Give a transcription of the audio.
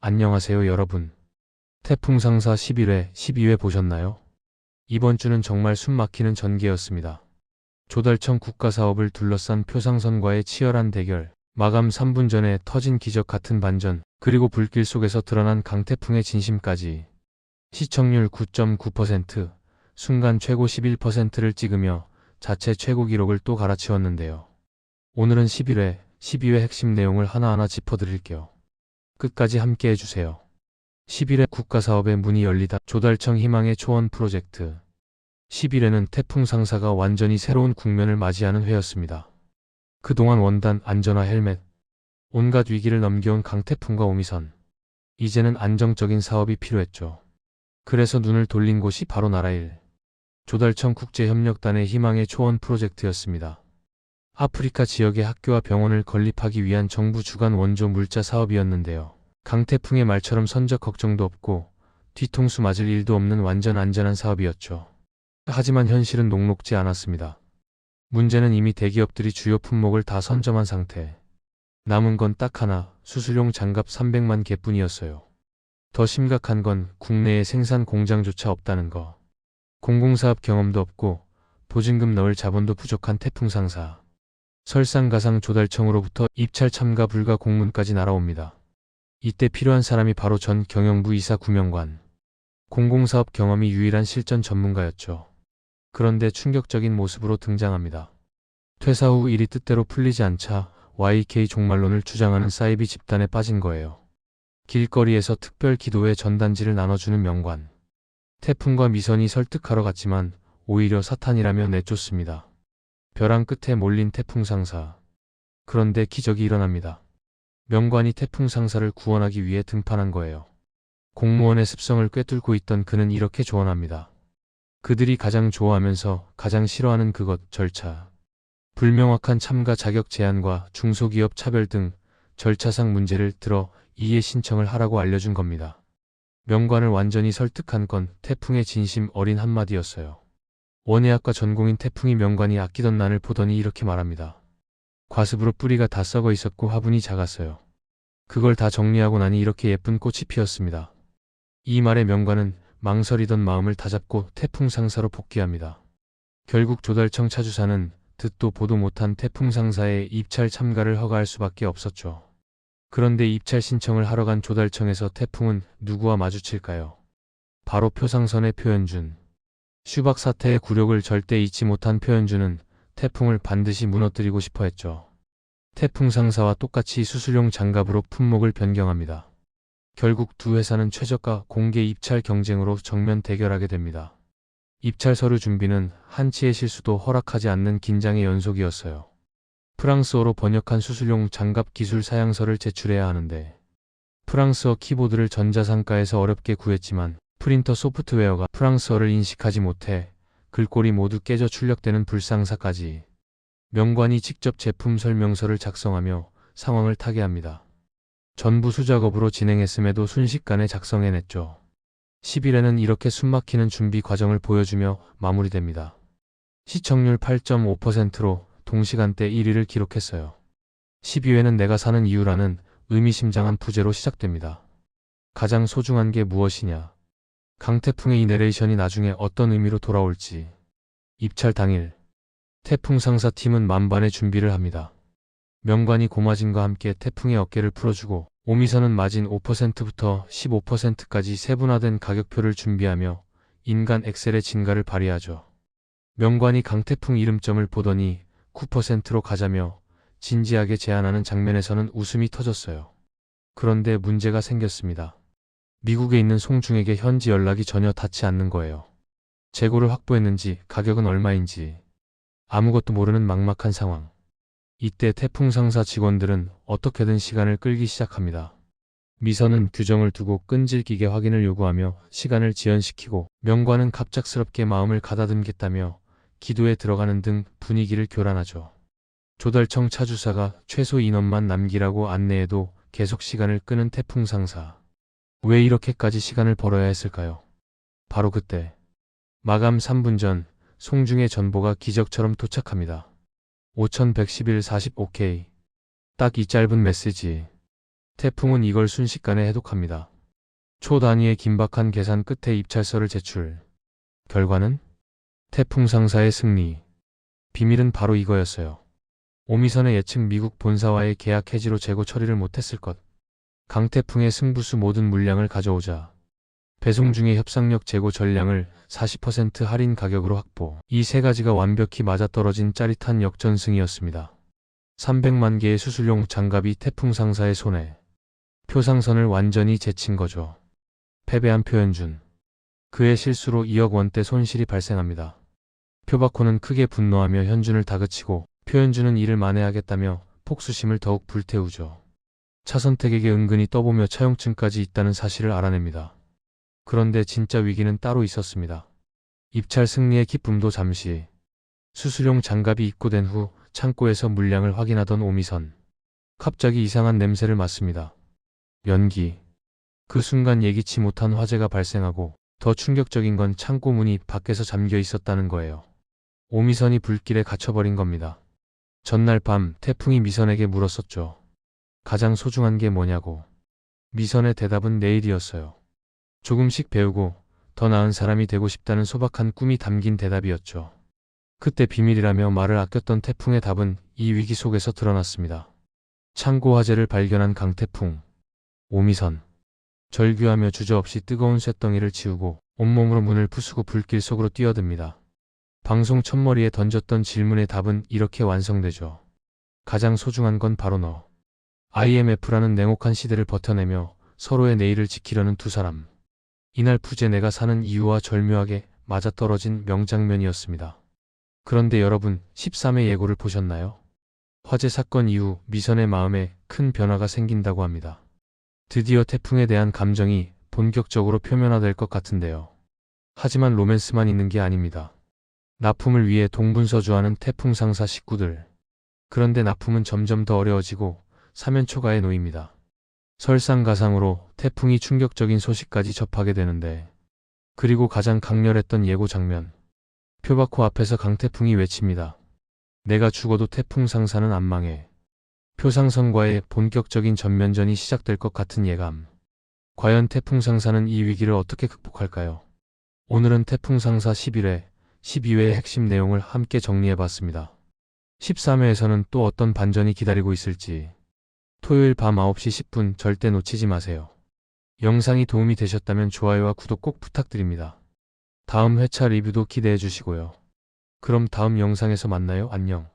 안녕하세요 여러분. 태풍 상사 11회, 12회 보셨나요? 이번 주는 정말 숨막히는 전개였습니다. 조달청 국가사업을 둘러싼 표상선과의 치열한 대결, 마감 3분 전에 터진 기적 같은 반전, 그리고 불길 속에서 드러난 강태풍의 진심까지. 시청률 9.9%, 순간 최고 11%를 찍으며 자체 최고 기록을 또 갈아치웠는데요. 오늘은 11회, 12회 핵심 내용을 하나하나 짚어드릴게요. 끝까지 함께 해주세요. 11회 국가사업의 문이 열리다. 조달청 희망의 초원 프로젝트. 11회는 태풍 상사가 완전히 새로운 국면을 맞이하는 회였습니다. 그동안 원단, 안전화, 헬멧, 온갖 위기를 넘겨온 강태풍과 오미선. 이제는 안정적인 사업이 필요했죠. 그래서 눈을 돌린 곳이 바로 나라일. 조달청 국제협력단의 희망의 초원 프로젝트였습니다. 아프리카 지역의 학교와 병원을 건립하기 위한 정부 주관 원조 물자 사업이었는데요. 강태풍의 말처럼 선적 걱정도 없고 뒤통수 맞을 일도 없는 완전 안전한 사업이었죠. 하지만 현실은 녹록지 않았습니다. 문제는 이미 대기업들이 주요 품목을 다 선점한 상태. 남은 건 딱 하나, 수술용 장갑 300만 개뿐이었어요. 더 심각한 건 국내에 생산 공장조차 없다는 거. 공공사업 경험도 없고 보증금 넣을 자본도 부족한 태풍 상사. 설상가상 조달청으로부터 입찰 참가 불가 공문까지 날아옵니다. 이때 필요한 사람이 바로 전 경영부 이사 구명관. 공공사업 경험이 유일한 실전 전문가였죠. 그런데 충격적인 모습으로 등장합니다. 퇴사 후 일이 뜻대로 풀리지 않자 YK 종말론을 주장하는 사이비 집단에 빠진 거예요. 길거리에서 특별 기도회 전단지를 나눠주는 명관. 태풍과 미선이 설득하러 갔지만 오히려 사탄이라며 내쫓습니다. 벼랑 끝에 몰린 태풍 상사. 그런데 기적이 일어납니다. 명관이 태풍 상사를 구원하기 위해 등판한 거예요. 공무원의 습성을 꿰뚫고 있던 그는 이렇게 조언합니다. 그들이 가장 좋아하면서 가장 싫어하는 그것, 절차. 불명확한 참가 자격 제한과 중소기업 차별 등 절차상 문제를 들어 이해 신청을 하라고 알려준 겁니다. 명관을 완전히 설득한 건 태풍의 진심 어린 한마디였어요. 원예학과 전공인 태풍이 명관이 아끼던 난을 보더니 이렇게 말합니다. 과습으로 뿌리가 다 썩어 있었고 화분이 작았어요. 그걸 다 정리하고 나니 이렇게 예쁜 꽃이 피었습니다. 이 말에 명관은 망설이던 마음을 다잡고 태풍 상사로 복귀합니다. 결국 조달청 차주사는 듣도 보도 못한 태풍 상사의 입찰 참가를 허가할 수밖에 없었죠. 그런데 입찰 신청을 하러 간 조달청에서 태풍은 누구와 마주칠까요? 바로 표상선의 표현준. 슈박 사태의 굴욕을 절대 잊지 못한 표현주는 태풍을 반드시 무너뜨리고 싶어 했죠. 태풍 상사와 똑같이 수술용 장갑으로 품목을 변경합니다. 결국 두 회사는 최저가 공개 입찰 경쟁으로 정면 대결하게 됩니다. 입찰 서류 준비는 한치의 실수도 허락하지 않는 긴장의 연속이었어요. 프랑스어로 번역한 수술용 장갑 기술 사양서를 제출해야 하는데 프랑스어 키보드를 전자상가에서 어렵게 구했지만 프린터 소프트웨어가 프랑스어를 인식하지 못해 글꼴이 모두 깨져 출력되는 불상사까지. 명관이 직접 제품 설명서를 작성하며 상황을 타개합니다. 전부 수작업으로 진행했음에도 순식간에 작성해냈죠. 10일에는 이렇게 숨막히는 준비 과정을 보여주며 마무리됩니다. 시청률 8.5%로 동시간대 1위를 기록했어요. 12회는 내가 사는 이유라는 의미심장한 부제로 시작됩니다. 가장 소중한 게 무엇이냐? 강태풍의 이 내레이션이 나중에 어떤 의미로 돌아올지. 입찰 당일 태풍 상사팀은 만반의 준비를 합니다. 명관이 고마진과 함께 태풍의 어깨를 풀어주고 오미선은 마진 5%부터 15%까지 세분화된 가격표를 준비하며 인간 엑셀의 진가를 발휘하죠. 명관이 강태풍 이름점을 보더니 9%로 가자며 진지하게 제안하는 장면에서는 웃음이 터졌어요. 그런데 문제가 생겼습니다. 미국에 있는 송중에게 현지 연락이 전혀 닿지 않는 거예요. 재고를 확보했는지 가격은 얼마인지 아무것도 모르는 막막한 상황. 이때 태풍 상사 직원들은 어떻게든 시간을 끌기 시작합니다. 미선은 규정을 두고 끈질기게 확인을 요구하며 시간을 지연시키고 명관은 갑작스럽게 마음을 가다듬겠다며 기도에 들어가는 등 분위기를 교란하죠. 조달청 차주사가 최소 인원만 남기라고 안내해도 계속 시간을 끄는 태풍 상사. 왜 이렇게까지 시간을 벌어야 했을까요? 바로 그때 마감 3분 전 송중의 전보가 기적처럼 도착합니다. 5111 45K. 딱 이 짧은 메시지. 태풍은 이걸 순식간에 해독합니다. 초 단위의 긴박한 계산 끝에 입찰서를 제출. 결과는 태풍 상사의 승리. 비밀은 바로 이거였어요. 오미선의 예측 미국 본사와의 계약 해지로 재고 처리를 못했을 것. 강태풍의 승부수 모든 물량을 가져오자. 배송 중에 협상력 재고 전량을 40% 할인 가격으로 확보. 이 세 가지가 완벽히 맞아떨어진 짜릿한 역전승이었습니다. 300만 개의 수술용 장갑이 태풍 상사의 손에. 표상선을 완전히 제친 거죠. 패배한 표현준. 그의 실수로 2억 원대 손실이 발생합니다. 표바코는 크게 분노하며 현준을 다그치고 표현준은 이를 만회하겠다며 폭수심을 더욱 불태우죠. 차선택에게 은근히 떠보며 차용증까지 있다는 사실을 알아냅니다. 그런데 진짜 위기는 따로 있었습니다. 입찰 승리의 기쁨도 잠시. 수술용 장갑이 입고된 후 창고에서 물량을 확인하던 오미선. 갑자기 이상한 냄새를 맡습니다. 연기. 그 순간 예기치 못한 화재가 발생하고 더 충격적인 건 창고 문이 밖에서 잠겨 있었다는 거예요. 오미선이 불길에 갇혀버린 겁니다. 전날 밤 태풍이 미선에게 물었었죠. 가장 소중한 게 뭐냐고. 미선의 대답은 내일이었어요. 조금씩 배우고 더 나은 사람이 되고 싶다는 소박한 꿈이 담긴 대답이었죠. 그때 비밀이라며 말을 아꼈던 태풍의 답은 이 위기 속에서 드러났습니다. 창고 화재를 발견한 강태풍. 오미선. 절규하며 주저없이 뜨거운 쇳덩이를 치우고 온몸으로 문을 부수고 불길 속으로 뛰어듭니다. 방송 첫머리에 던졌던 질문의 답은 이렇게 완성되죠. 가장 소중한 건 바로 너. IMF라는 냉혹한 시대를 버텨내며 서로의 내일을 지키려는 두 사람. 이날 푸제 내가 사는 이유와 절묘하게 맞아떨어진 명장면이었습니다. 그런데 여러분, 13회 예고를 보셨나요? 화재 사건 이후 미선의 마음에 큰 변화가 생긴다고 합니다. 드디어 태풍에 대한 감정이 본격적으로 표면화될 것 같은데요. 하지만 로맨스만 있는 게 아닙니다. 납품을 위해 동분서주하는 태풍 상사 식구들. 그런데 납품은 점점 더 어려워지고 사면초가에 놓입니다. 설상가상으로 태풍이 충격적인 소식까지 접하게 되는데, 그리고 가장 강렬했던 예고 장면. 표바코 앞에서 강태풍이 외칩니다. 내가 죽어도 태풍 상사는 안 망해. 표상선과의 본격적인 전면전이 시작될 것 같은 예감. 과연 태풍 상사는 이 위기를 어떻게 극복할까요? 오늘은 태풍 상사 11회, 12회의 핵심 내용을 함께 정리해봤습니다. 13회에서는 또 어떤 반전이 기다리고 있을지. 토요일 밤 9시 10분 절대 놓치지 마세요. 영상이 도움이 되셨다면 좋아요와 구독 꼭 부탁드립니다. 다음 회차 리뷰도 기대해 주시고요. 그럼 다음 영상에서 만나요. 안녕.